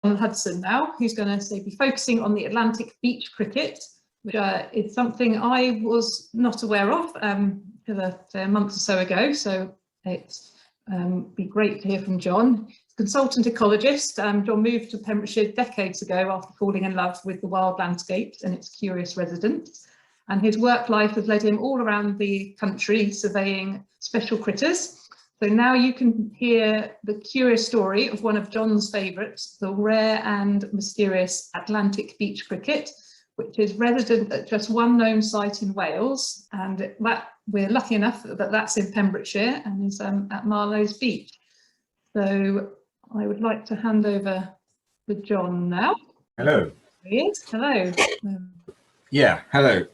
Hudson now, who's going to be focusing on the Atlantic beach cricket, which is something I was not aware of a month or so ago. So it's be great to hear from Jon. Consultant ecologist, Jon moved to Pembrokeshire decades ago after falling in love with the wild landscapes and its curious residents. And his work life has led him all around the country surveying special critters. So now you can hear the curious story of one of Jon's favourites, the rare and mysterious Atlantic beach cricket, which is resident at just one known site in Wales. And that we're lucky enough that that's in Pembrokeshire and is at Marloes Beach. So I would like to hand over to Jon now. Hello. There he is. Hello. Yeah, hello.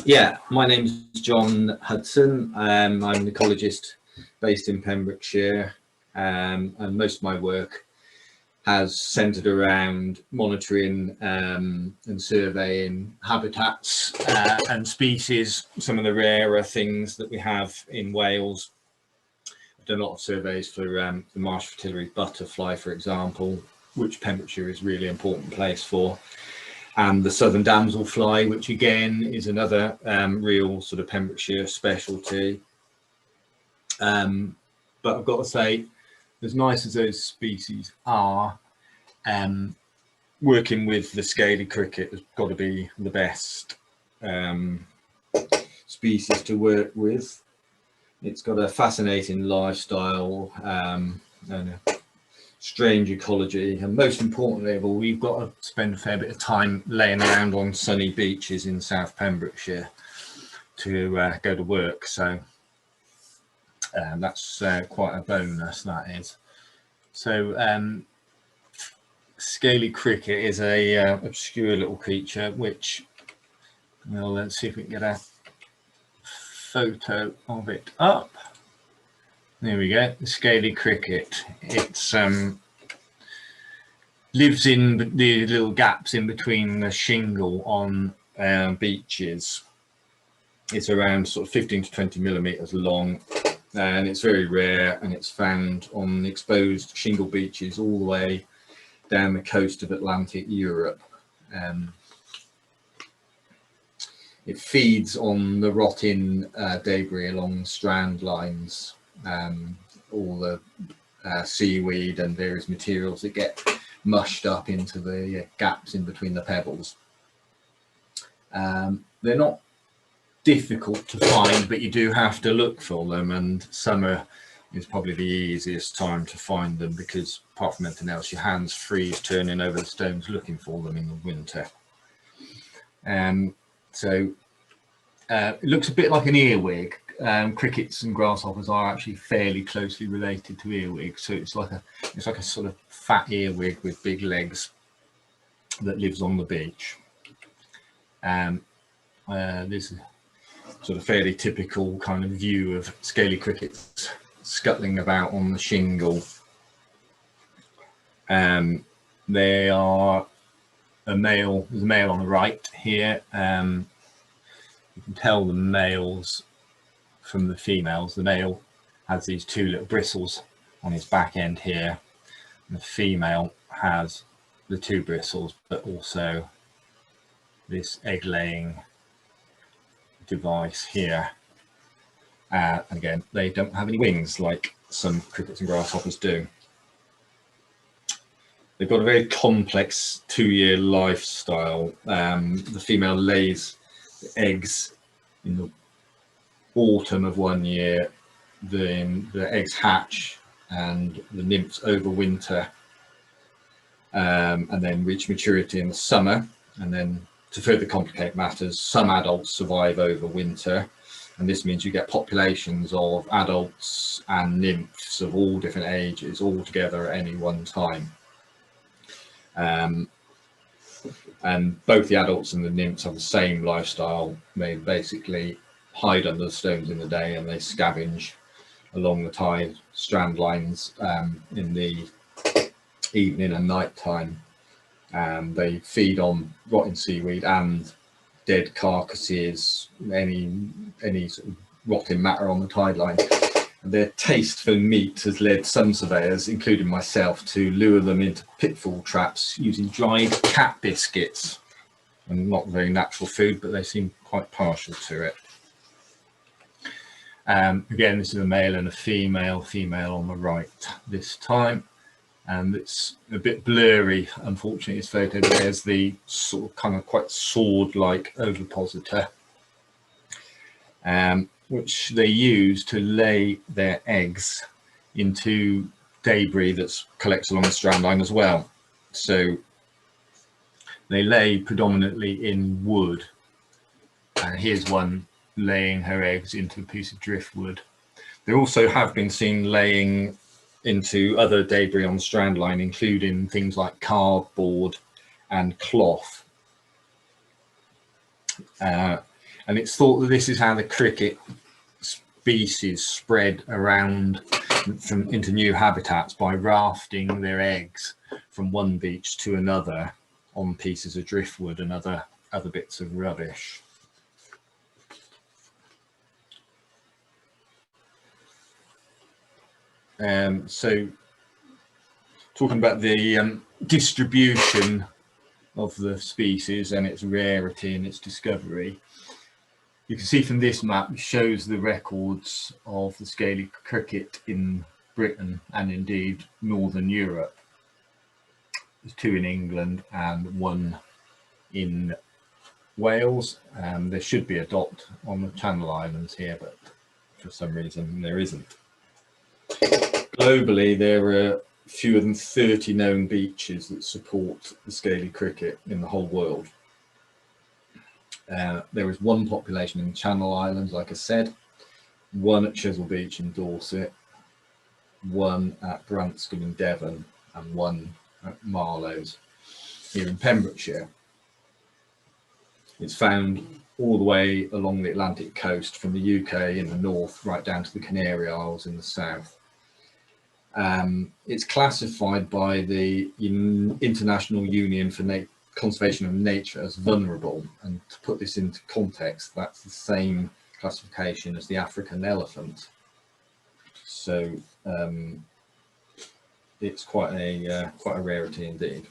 Yeah, my name's Jon Hudson. I'm an ecologist based in Pembrokeshire, and most of my work has centred around monitoring and surveying habitats and species, some of the rarer things that we have in Wales. I've done a lot of surveys for the marsh fritillary butterfly, for example, which Pembrokeshire is a really important place for. And the southern damselfly, which again is another real sort of Pembrokeshire specialty. But I've got to say, as nice as those species are, working with the scaly cricket has got to be the best species to work with. It's got a fascinating lifestyle and a strange ecology, and most importantly of all, we've got to spend a fair bit of time laying around on sunny beaches in South Pembrokeshire to go to work, so that's quite a bonus, that is. So scaly cricket is a obscure little creature which, well, let's see if we can get a photo of it up. There we go, the scaly cricket. It's lives in the little gaps in between the shingle on beaches. It's around sort of 15 to 20 millimeters long, and it's very rare, and it's found on exposed shingle beaches all the way down the coast of Atlantic Europe. It feeds on the rotting debris along strand lines, all the seaweed and various materials that get mushed up into the gaps in between the pebbles. They're not difficult to find, but you do have to look for them, and summer is probably the easiest time to find them because, apart from anything else, your hands freeze turning over the stones looking for them in the winter. So it looks a bit like an earwig. Crickets and grasshoppers are actually fairly closely related to earwigs, so it's like a sort of fat earwig with big legs that lives on the beach. This is sort of fairly typical kind of view of scaly crickets scuttling about on the shingle. They are a male. There's a male on the right here. You can tell the males from the females. The male has these two little bristles on his back end here. And the female has the two bristles, but also this egg-laying device here. And again, they don't have any wings like some crickets and grasshoppers do. They've got a very complex 2-year lifestyle. The female lays the eggs in the autumn of 1 year, then the eggs hatch and the nymphs overwinter and then reach maturity in the summer. And then, to further complicate matters, some adults survive over winter, and this means you get populations of adults and nymphs of all different ages all together at any one time. And both the adults and the nymphs have the same lifestyle. They basically hide under the stones in the day, and they scavenge along the tide strand lines in the evening and night time. They feed on rotting seaweed and dead carcasses, any sort of rotting matter on the tide line. Their taste for meat has led some surveyors, including myself, to lure them into pitfall traps using dried cat biscuits. And not very natural food, but they seem quite partial to it. Again, this is a male and a female on the right this time. And it's a bit blurry, unfortunately, this photo. There's the sort of kind of quite sword-like ovipositor, which they use to lay their eggs into debris that collects along the strand line as well. So they lay predominantly in wood, and here's one laying her eggs into a piece of driftwood. They also have been seen laying into other debris on the strand line, including things like cardboard and cloth. And it's thought that this is how the cricket species spread around into new habitats, by rafting their eggs from one beach to another on pieces of driftwood and other bits of rubbish. So talking about the distribution of the species and its rarity and its discovery, you can see from this map, it shows the records of the scaly cricket in Britain and indeed Northern Europe. There's 2 in England and 1 in Wales. There should be a dot on the Channel Islands here, but for some reason there isn't. Globally, there are fewer than 30 known beaches that support the scaly cricket in the whole world. There is 1 population in the Channel Islands, like I said, 1 at Chisel Beach in Dorset, 1 at Branscombe in Devon, and 1 at Marloes here in Pembrokeshire. It's found all the way along the Atlantic coast, from the UK in the north right down to the Canary Isles in the south. It's classified by the International Union for Conservation of Nature as vulnerable, and to put this into context, that's the same classification as the African elephant. So it's quite a rarity indeed.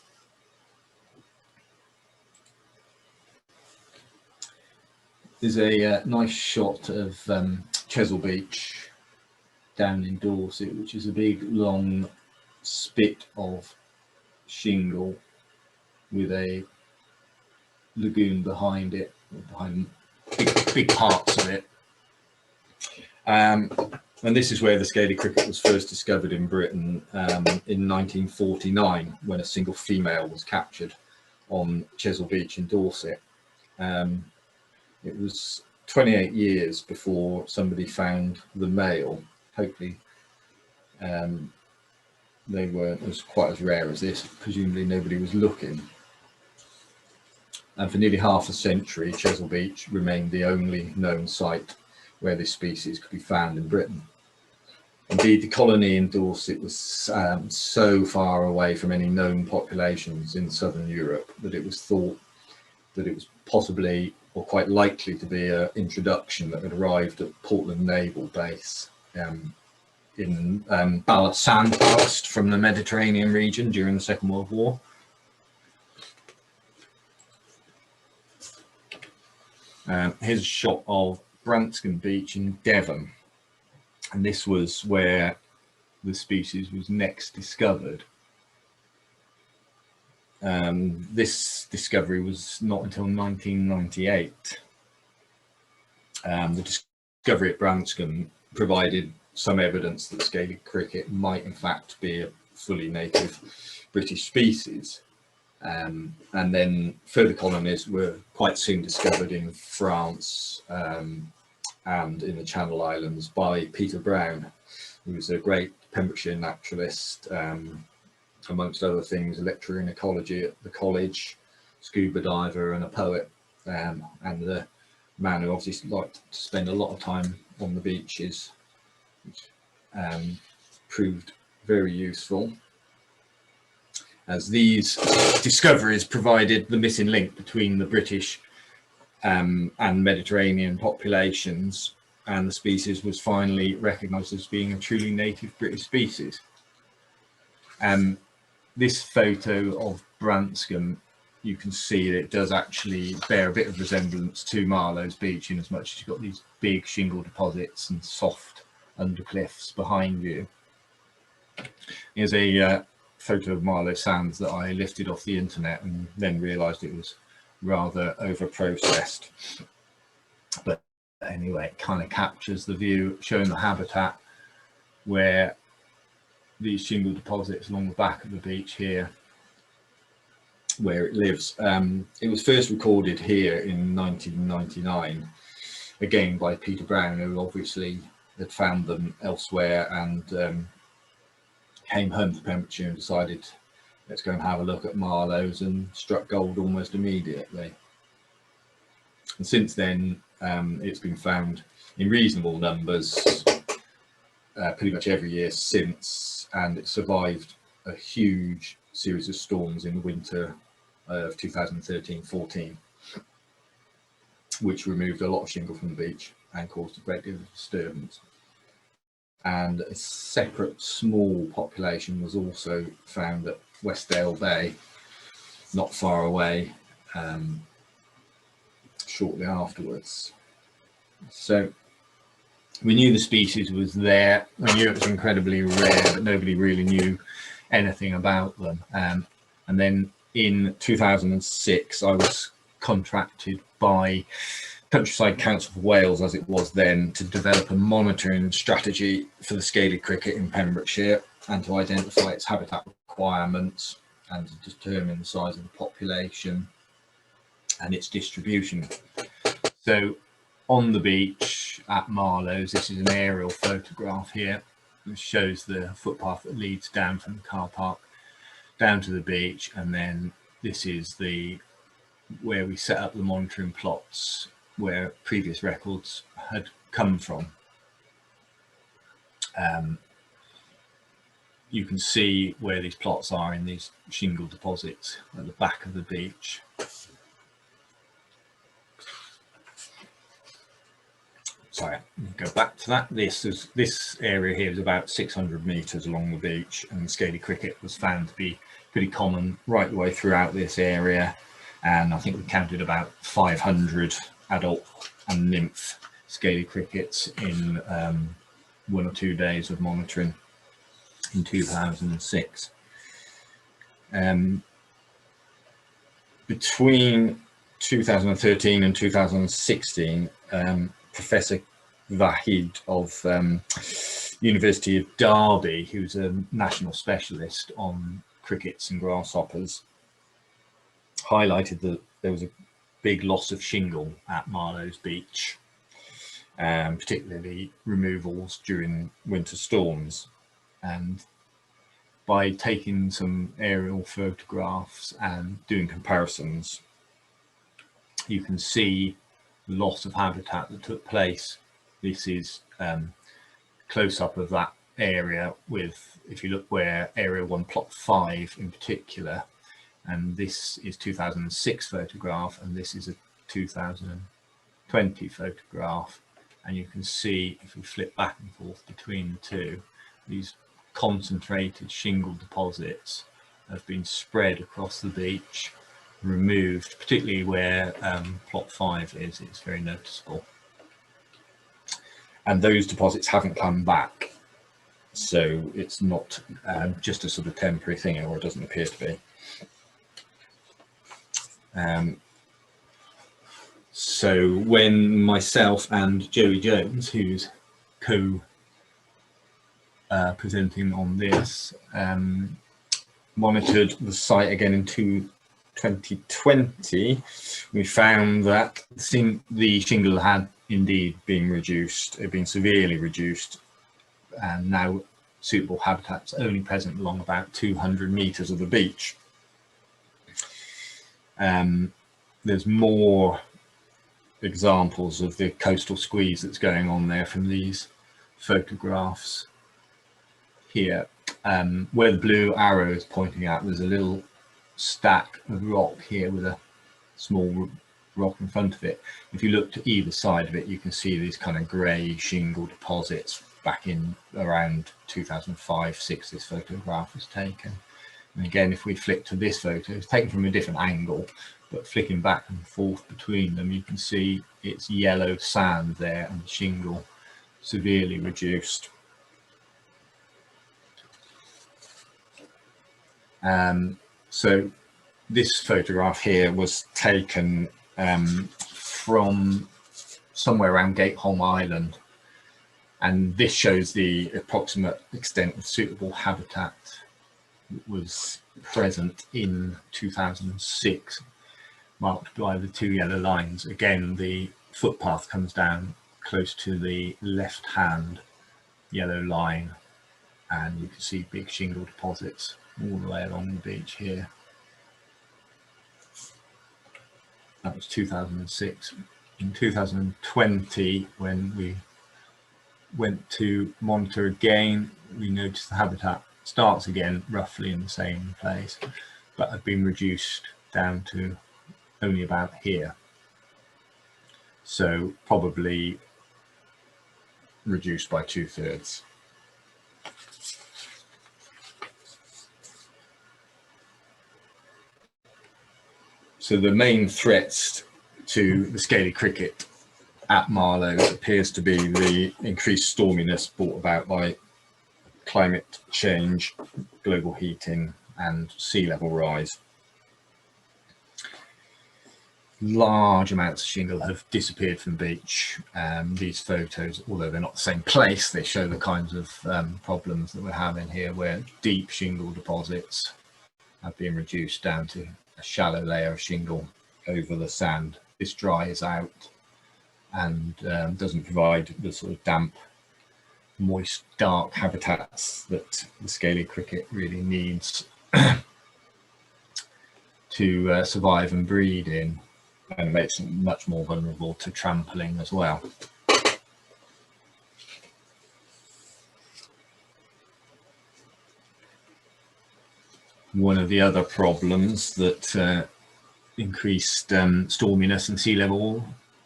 There's a nice shot of Chesil Beach down in Dorset, which is a big long spit of shingle with a lagoon behind it, behind big parts of it. And this is where the scaly cricket was first discovered in Britain in 1949, when a single female was captured on Chesil Beach in Dorset. It was 28 years before somebody found the male. Hopefully they weren't quite as rare as this. Presumably nobody was looking. And for nearly half a century, Chesil Beach remained the only known site where this species could be found in Britain. Indeed, the colony in Dorset was so far away from any known populations in southern Europe that it was thought that it was possibly, or quite likely to be, an introduction that had arrived at Portland Naval Base in sandballast from the Mediterranean region during the Second World War. Here's a shot of Branscombe Beach in Devon, and this was where the species was next discovered. This discovery was not until 1998. The discovery at Branscombe provided some evidence that scaly cricket might in fact be a fully native British species. And then further colonies were quite soon discovered in France and in the Channel Islands by Peter Brown, who was a great Pembrokeshire naturalist, amongst other things, a lecturer in ecology at the college, scuba diver and a poet, and a man who obviously liked to spend a lot of time on the beaches, which proved very useful, as these discoveries provided the missing link between the British and Mediterranean populations, and the species was finally recognised as being a truly native British species. This photo of Branscombe, you can see that it does actually bear a bit of resemblance to Marloes Beach, in as much as you've got these big shingle deposits and soft undercliffs behind you. Here's a photo of Marloes Sands that I lifted off the internet and then realised it was rather over-processed. But anyway, it kind of captures the view, showing the habitat where these shingle deposits along the back of the beach here, where it lives. It was first recorded here in 1999, again by Peter Brown, who obviously had found them elsewhere and came home to Pembrokeshire and decided, let's go and have a look at Marloes, and struck gold almost immediately. And since then, it's been found in reasonable numbers pretty much every year since, and it survived a huge series of storms in the winter of 2013-14, which removed a lot of shingle from the beach and caused a great deal of disturbance. And a separate small population was also found at Westdale Bay, not far away, shortly afterwards. So we knew the species was there. We knew it was incredibly rare, but nobody really knew anything about them. And then in 2006, I was contracted by Countryside Council for Wales, as it was then, to develop a monitoring strategy for the scaly cricket in Pembrokeshire and to identify its habitat requirements and to determine the size of the population and its distribution. So on the beach at Marloes, this is an aerial photograph here, which shows the footpath that leads down from the car park down to the beach, and then this is where we set up the monitoring plots where previous records had come from. You can see where these plots are in these shingle deposits at the back of the beach. Sorry, go back to that. This area here is about 600 metres along the beach, and the scaly cricket was found to be pretty common right the way throughout this area. And I think we counted about 500 adult and nymph scaly crickets in 1 or 2 days of monitoring in 2006. Between 2013 and 2016, Professor Vahid of University of Derby, who's a national specialist on crickets and grasshoppers, highlighted that there was a big loss of shingle at Marloes Beach, particularly removals during winter storms. And by taking some aerial photographs and doing comparisons, you can see the loss of habitat that took place. This is close up of that area with, if you look where area 1 plot 5 in particular, and this is 2006 photograph, and this is a 2020 photograph, and you can see, if you flip back and forth between the two, these concentrated shingle deposits have been spread across the beach, removed, particularly where plot 5 is. It's very noticeable, and those deposits haven't come back, so it's not just a sort of temporary thing, or it doesn't appear to be. So when myself and Joey Jones, who's presenting on this, monitored the site again in 2020, we found that the shingle had indeed been reduced. It had been severely reduced, and now suitable habitats only present along about 200 metres of the beach. There's more examples of the coastal squeeze that's going on there from these photographs here. Where the blue arrow is pointing out, there's a little stack of rock here with a small rock in front of it. If you look to either side of it, you can see these kind of grey shingle deposits. Back in around 2005-6 this photograph was taken. And again, if we flick to this photo, it's taken from a different angle, but flicking back and forth between them, you can see it's yellow sand there and the shingle severely reduced. So this photograph here was taken from somewhere around Gateholm Island, and this shows the approximate extent of suitable habitat that was present in 2006, marked by the two yellow lines. Again, the footpath comes down close to the left hand yellow line, and you can see big shingle deposits all the way along the beach here. That was 2006. In 2020, when we went to monitor again, we noticed the habitat starts again roughly in the same place, but had been reduced down to only about here. So probably reduced by 2/3. So the main threats to the scaly cricket at Marloes appears to be the increased storminess brought about by climate change, global heating and sea level rise. Large amounts of shingle have disappeared from the beach. These photos, although they're not the same place, they show the kinds of problems that we're having here, where deep shingle deposits have been reduced down to a shallow layer of shingle over the sand. This dries out and doesn't provide the sort of damp, moist, dark habitats that the scaly cricket really needs to survive and breed in, and makes them much more vulnerable to trampling as well. One of the other problems that increased storminess and sea level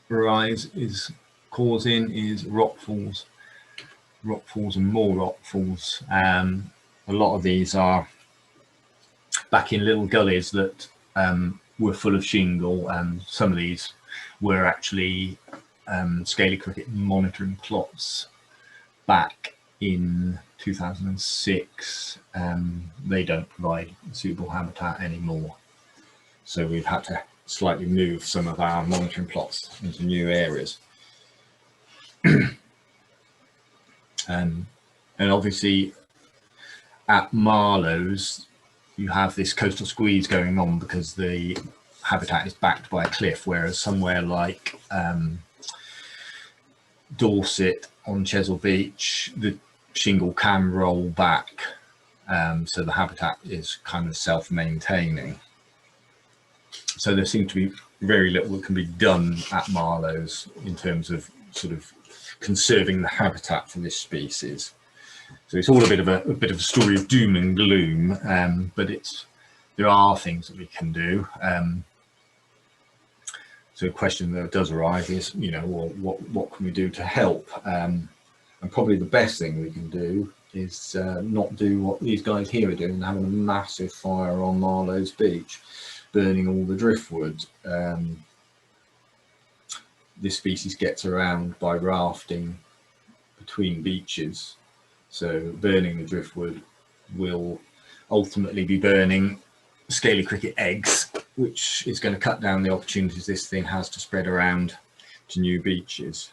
rise is causing is rockfalls and more rockfalls. A lot of these are back in little gullies that were full of shingle, and some of these were actually scaly cricket monitoring plots back in 2006. They don't provide suitable habitat anymore, so we've had to slightly move some of our monitoring plots into new areas. And obviously at Marloes you have this coastal squeeze going on because the habitat is backed by a cliff, whereas somewhere like Dorset on Chesil Beach, the shingle can roll back, so the habitat is kind of self-maintaining. So there seems to be very little that can be done at Marloes in terms of sort of conserving the habitat for this species. So it's all a bit of a story of doom and gloom, but there are things that we can do. So a question that does arise is, you know, well, what can we do to help? And probably the best thing we can do is not do what these guys here are doing, having a massive fire on Marloes Beach, burning all the driftwood. This species gets around by rafting between beaches, so burning the driftwood will ultimately be burning scaly cricket eggs, which is going to cut down the opportunities this thing has to spread around to new beaches.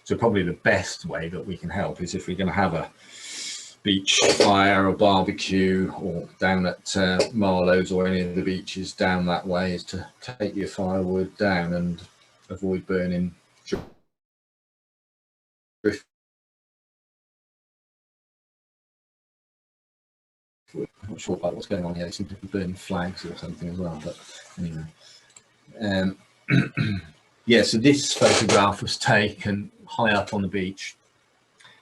So probably the best way that we can help is if we're going to have a beach fire or barbecue or down at Marloes or any of the beaches down that way, is to take your firewood down and avoid burning driftwood. I'm not sure about what's going on here. They seem to be burning flags or something as well, but anyway. Yeah, so this photograph was taken high up on the beach,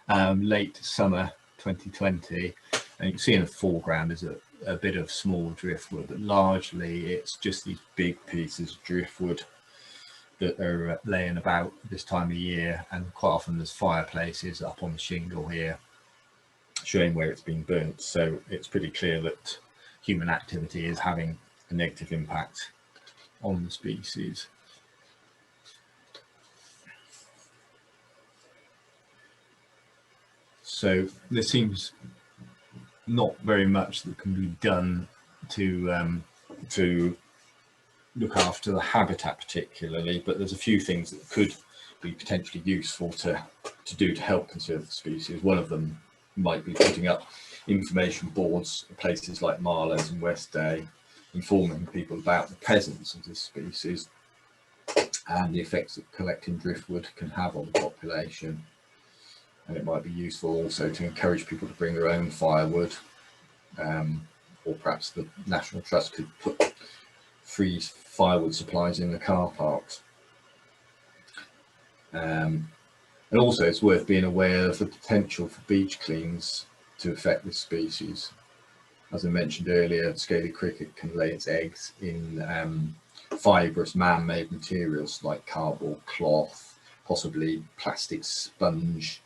late summer 2020, and you can see in the foreground is a bit of small driftwood, but largely it's just these big pieces of driftwood that are laying about this time of year, and quite often there's fireplaces up on the shingle here showing where it's been burnt. So it's pretty clear that human activity is having a negative impact on the species. So there seems not very much that can be done to look after the habitat particularly, but there's a few things that could be potentially useful to do to help conserve the species. One of them might be putting up information boards in places like Marloes and West Day, informing people about the presence of this species and the effects that collecting driftwood can have on the population. And it might be useful also to encourage people to bring their own firewood, or perhaps the National Trust could put free firewood supplies in the car parks. And also it's worth being aware of the potential for beach cleans to affect this species. As I mentioned earlier, scaly cricket can lay its eggs in fibrous man-made materials like cardboard, cloth, possibly plastic sponge,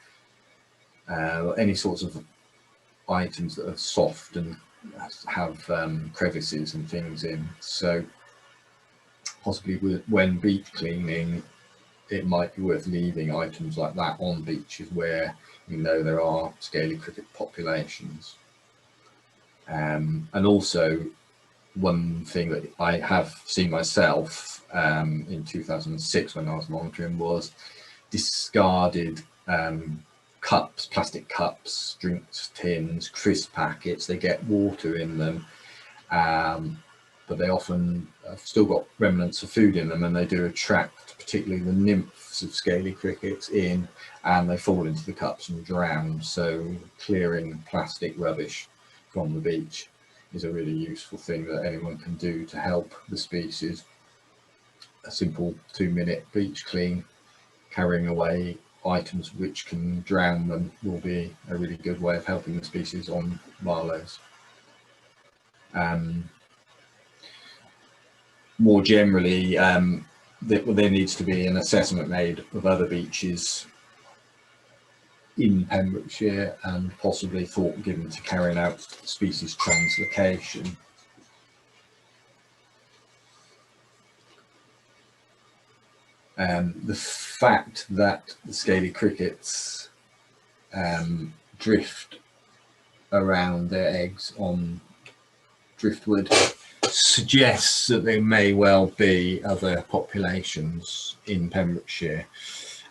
any sorts of items that are soft and have crevices and things in. So possibly when beach cleaning, it might be worth leaving items like that on beaches where you know there are scaly cricket populations. And also one thing that I have seen myself in 2006 when I was monitoring was discarded cups, plastic cups, drinks tins, crisp packets. They get water in them, but they often have still got remnants of food in them, and they do attract particularly the nymphs of scaly crickets in, and they fall into the cups and drown. So clearing plastic rubbish from the beach is a really useful thing that anyone can do to help the species. A simple 2-minute beach clean, carrying away items which can drown them, will be a really good way of helping the species on Marloes. More generally, there needs to be an assessment made of other beaches in Pembrokeshire and possibly thought given to carrying out species translocation. The fact that the scaly crickets drift around their eggs on driftwood suggests that there may well be other populations in Pembrokeshire.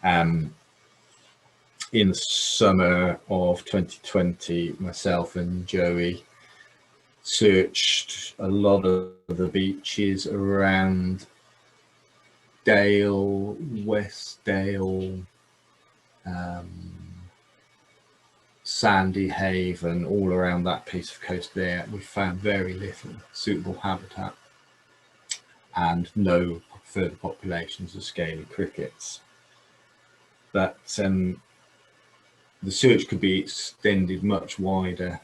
In the summer of 2020, myself and Joey searched a lot of the beaches around Dale, West Dale, Sandy Haven, all around that piece of coast there. We found very little suitable habitat and no further populations of scaly crickets. But the search could be extended much wider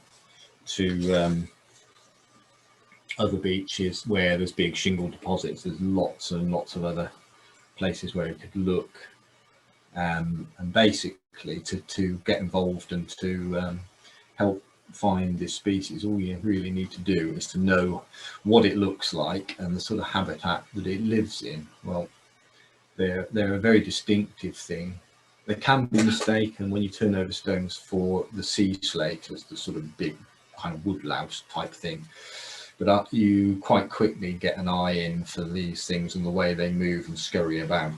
to other beaches where there's big shingle deposits. There's lots and lots of other places where you could look, and basically to get involved and to help find this species, all you really need to do is to know what it looks like and the sort of habitat that it lives in. Well, they're a very distinctive thing. They can be mistaken when you turn over stones for the sea slate, as the sort of big kind of woodlouse type thing. But you quite quickly get an eye in for these things and the way they move and scurry about.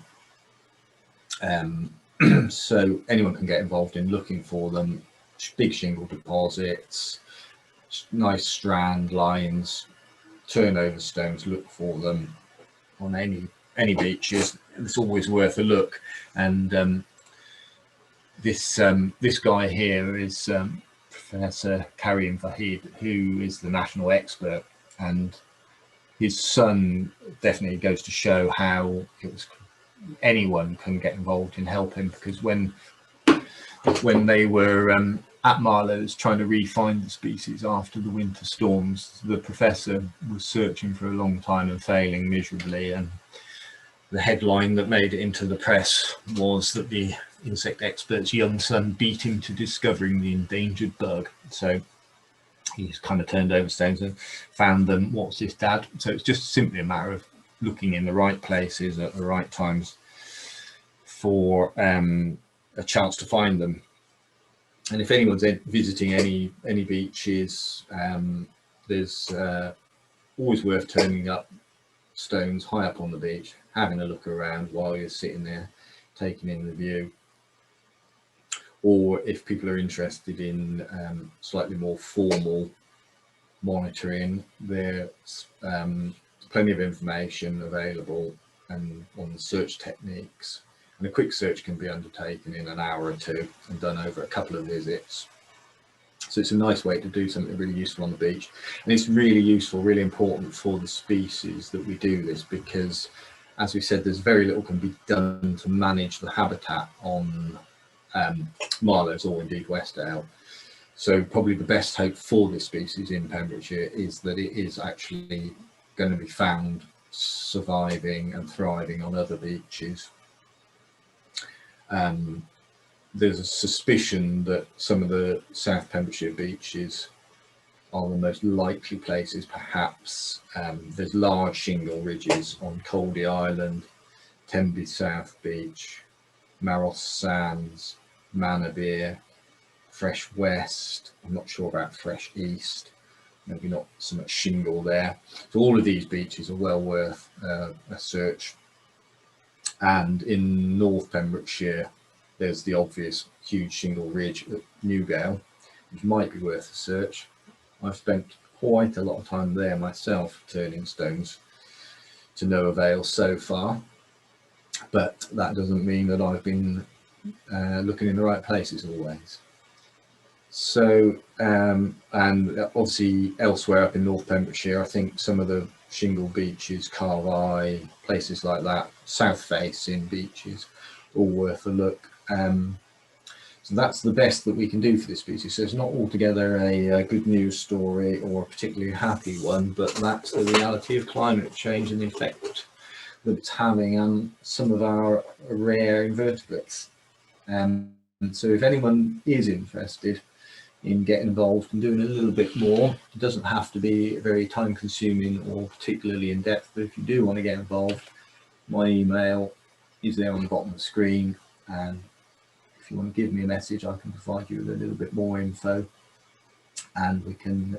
So anyone can get involved in looking for them. Big shingle deposits, nice strand lines, turn over stones, look for them on any beaches. It's always worth a look. And this guy here is Professor Karim Vahid, who is the national expert, and his son definitely goes to show how anyone can get involved in helping, because when they were at Marloes trying to re-find the species after the winter storms, the professor was searching for a long time and failing miserably, and the headline that made it into the press was that the insect expert's young son beat him to discovering the endangered bug. So he's kind of turned over stones and found them. What's this, Dad? So it's just simply a matter of looking in the right places at the right times for a chance to find them. And if anyone's visiting any beaches, there's always worth turning up stones high up on the beach, having a look around while you're sitting there taking in the view. Or if people are interested in slightly more formal monitoring, there's plenty of information available and on the search techniques. And a quick search can be undertaken in an hour or two and done over a couple of visits. So it's a nice way to do something really useful on the beach. And it's really useful, really important for the species that we do this, because as we said, there's very little can be done to manage the habitat on Marloes or indeed Westdale. So probably the best hope for this species in Pembrokeshire is that it is actually going to be found surviving and thriving on other beaches. There's a suspicion that some of the South Pembrokeshire beaches are the most likely places, perhaps. There's large shingle ridges on Coldy Island, Tenby South Beach, Mawrth Sands, Manabere, Fresh West. I'm not sure about Fresh East, maybe not so much shingle there. So all of these beaches are well worth a search. And in North Pembrokeshire, there's the obvious huge shingle ridge at Newgale, which might be worth a search. I've spent quite a lot of time there myself turning stones, to no avail so far, but that doesn't mean that I've been looking in the right places always. So, and obviously elsewhere up in North Pembrokeshire, I think some of the shingle beaches, Carvey, places like that, south facing beaches, all worth a look. So that's the best that we can do for this species. So it's not altogether a good news story or a particularly happy one, but that's the reality of climate change and the effect that it's having on some of our rare invertebrates. And so if anyone is interested in getting involved and doing a little bit more, it doesn't have to be very time consuming or particularly in depth, but if you do want to get involved, my email is there on the bottom of the screen, and if you want to give me a message, I can provide you with a little bit more info, and we can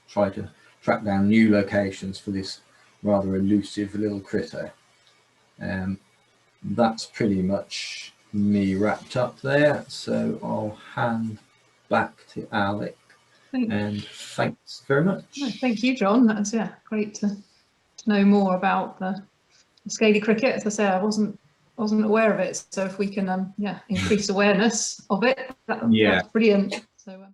try to track down new locations for this rather elusive little critter. That's pretty much me wrapped up there, so I'll hand back to Alec. And thanks very much. No, thank you, John. That's great to know more about the scaly cricket. As I say, I wasn't aware of it, so if we can increase awareness of it, that's brilliant. So